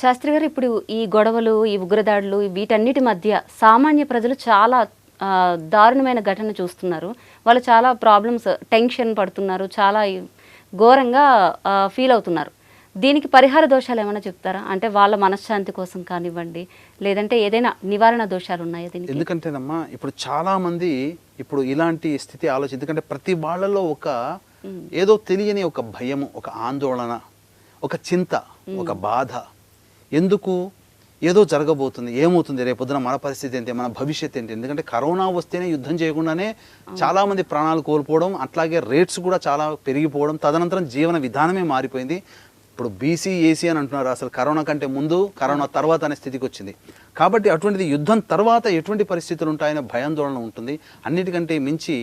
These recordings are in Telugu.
శాస్త్రి గారు, ఇప్పుడు ఈ గొడవలు, ఈ ఉగ్రదాడులు వీటన్నిటి మధ్య సామాన్య ప్రజలు చాలా దారుణమైన ఘటన చూస్తున్నారు. వాళ్ళు చాలా ప్రాబ్లమ్స్, టెన్షన్ పడుతున్నారు, చాలా ఘోరంగా ఫీల్ అవుతున్నారు. దీనికి పరిహార దోషాలు ఏమైనా చెప్తారా? అంటే వాళ్ళ మనశ్శాంతి కోసం కానివ్వండి, లేదంటే ఏదైనా నివారణ దోషాలు ఉన్నాయా దీనికి? ఎందుకంటేనమ్మా, ఇప్పుడు చాలా మంది ఇప్పుడు ఇలాంటి స్థితి ఆలోచన, ఎందుకంటే ప్రతి వాళ్ళలో ఒక ఏదో తెలియని ఒక భయము, ఒక ఆందోళన, ఒక చింత, ఒక బాధ. ఎందుకు? ఏదో జరగబోతుంది, ఏమవుతుంది, రేపొద్దున మన పరిస్థితి ఏంటి, మన భవిష్యత్తు ఏంటి. ఎందుకంటే కరోనా వస్తేనే యుద్ధం చేయకుండానే చాలామంది ప్రాణాలు కోల్పోవడం, అట్లాగే రేట్స్ కూడా చాలా పెరిగిపోవడం, తదనంతరం జీవన విధానమే మారిపోయింది. ఇప్పుడు బీసీ ఏసీ అని అంటున్నారు, అసలు కరోనా కంటే ముందు, కరోనా తర్వాత అనే స్థితికి వచ్చింది. కాబట్టి అటువంటిది యుద్ధం తర్వాత ఎటువంటి పరిస్థితులు ఉంటాయనే భయాందోళన ఉంటుంది. అన్నిటికంటే మించి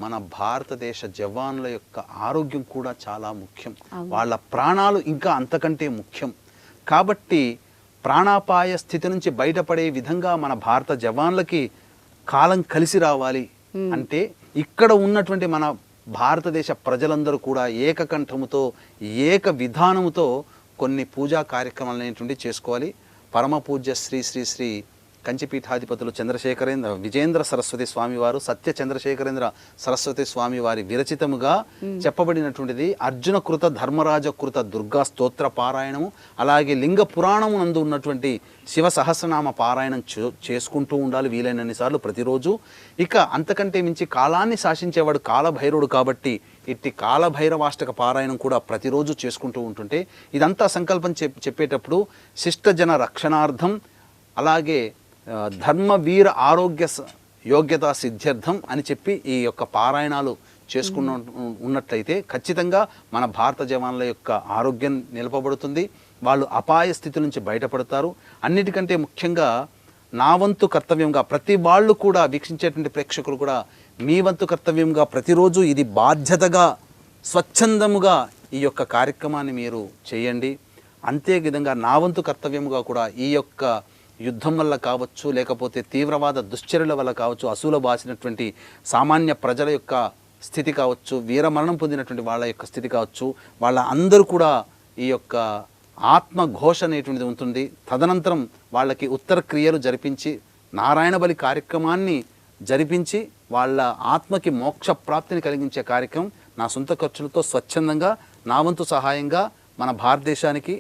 మన భారతదేశ జవాన్ల యొక్క ఆరోగ్యం కూడా చాలా ముఖ్యం, వాళ్ళ ప్రాణాలు ఇంకా అంతకంటే ముఖ్యం. కాబట్టి ప్రాణాపాయ స్థితి నుంచి బయటపడే విధంగా మన భారత జవాన్లకి కాలం కలిసి రావాలి అంటే ఇక్కడ ఉన్నటువంటి మన భారతదేశ ప్రజలందరూ కూడా ఏకకంఠముతో, ఏక విధానముతో కొన్ని పూజా కార్యక్రమాలు అనేటువంటి చేసుకోవాలి. పరమ పూజ్య శ్రీ శ్రీ శ్రీ కంచిపీఠాధిపతులు చంద్రశేఖరేంద్ర విజేంద్ర సరస్వతి స్వామి వారు, సత్య చంద్రశేఖరేంద్ర సరస్వతి స్వామి వారి విరచితముగా చెప్పబడినటువంటిది అర్జున కృత ధర్మరాజ కృత దుర్గా స్తోత్ర పారాయణము, అలాగే లింగ పురాణము నందు ఉన్నటువంటి శివ సహస్రనామ పారాయణం చేసుకుంటూ ఉండాలి వీలైనన్ని సార్లు ప్రతిరోజు. ఇక అంతకంటే మించి కాలాన్ని శాసించేవాడు కాలభైరవుడు కాబట్టి ఇట్టి కాలభైరవాష్టక పారాయణం కూడా ప్రతిరోజు చేసుకుంటూ ఉంటుంటే, ఇదంతా సంకల్పం చెప్పేటప్పుడు శిష్టజన రక్షణార్థం, అలాగే ధర్మవీర ఆరోగ్య యోగ్యత సిద్ధ్యర్థం అని చెప్పి ఈ యొక్క పారాయణాలు చేసుకున్న ఉన్నట్లయితే ఖచ్చితంగా మన భారత జవాన్ల యొక్క ఆరోగ్యం నిలపబడుతుంది, వాళ్ళు అపాయ స్థితి నుంచి బయటపడతారు. అన్నిటికంటే ముఖ్యంగా నా వంతు కర్తవ్యంగా ప్రతి వాళ్ళు కూడా, వీక్షించేటువంటి ప్రేక్షకులు కూడా మీ వంతు కర్తవ్యంగా ప్రతిరోజు ఇది బాధ్యతగా స్వచ్ఛందముగా ఈ యొక్క కార్యక్రమాన్ని మీరు చేయండి. అంతే విధంగా నా వంతు కర్తవ్యముగా కూడా ఈ యొక్క యుద్ధం వల్ల కావచ్చు, లేకపోతే తీవ్రవాద దుశ్చర్యల వల్ల కావచ్చు, అసూల బాసినటువంటి సామాన్య ప్రజల యొక్క స్థితి కావచ్చు, వీరమరణం పొందినటువంటి వాళ్ళ యొక్క స్థితి కావచ్చు, వాళ్ళ అందరూ కూడా ఈ యొక్క ఆత్మఘోష అనేటువంటిది ఉంటుంది. తదనంతరం వాళ్ళకి ఉత్తర క్రియలు జరిపించి, నారాయణ బలి కార్యక్రమాన్ని జరిపించి వాళ్ళ ఆత్మకి మోక్ష ప్రాప్తిని కలిగించే కార్యక్రమం నా సొంత ఖర్చులతో స్వచ్ఛందంగా నా వంతు సహాయంగా మన భారతదేశానికి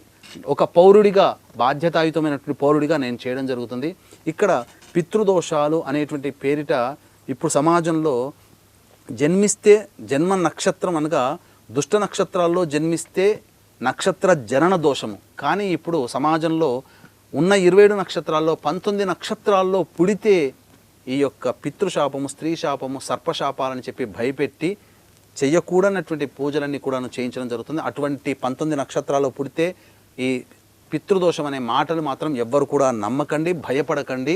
ఒక పౌరుడిగా, బాధ్యతాయుతమైనటువంటి పౌరుడిగా నేను చేయడం జరుగుతుంది. ఇక్కడ పితృదోషాలు అనేటువంటి పేరిట ఇప్పుడు సమాజంలో జన్మిస్తే జన్మ నక్షత్రం అనగా దుష్ట నక్షత్రాల్లో జన్మిస్తే నక్షత్ర జనన దోషము. కానీ ఇప్పుడు సమాజంలో ఉన్న 27 నక్షత్రాల్లో 19 నక్షత్రాల్లో పుడితే ఈ యొక్క పితృశాపము, స్త్రీ శాపము, సర్పశాపాలని చెప్పి భయపెట్టి చెయ్యకూడనటువంటి పూజలన్నీ కూడా చేయించడం జరుగుతుంది. అటువంటి 19 నక్షత్రాల్లో పుడితే ఈ పితృదోషం అనే మాటలు మాత్రం ఎవ్వరు కూడా నమ్మకండి, భయపడకండి.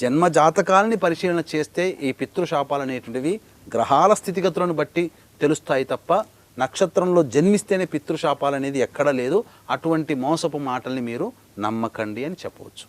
జన్మ జాతకాలని పరిశీలన చేస్తే ఈ పితృశాపాలు అనేటువంటివి గ్రహాల స్థితిగతులను బట్టి తెలుస్తాయి తప్ప నక్షత్రంలో జన్మిస్తేనే పితృశాపాలు అనేది ఎక్కడా లేదు. అటువంటి మోసపు మాటల్ని మీరు నమ్మకండి అని చెప్పవచ్చు.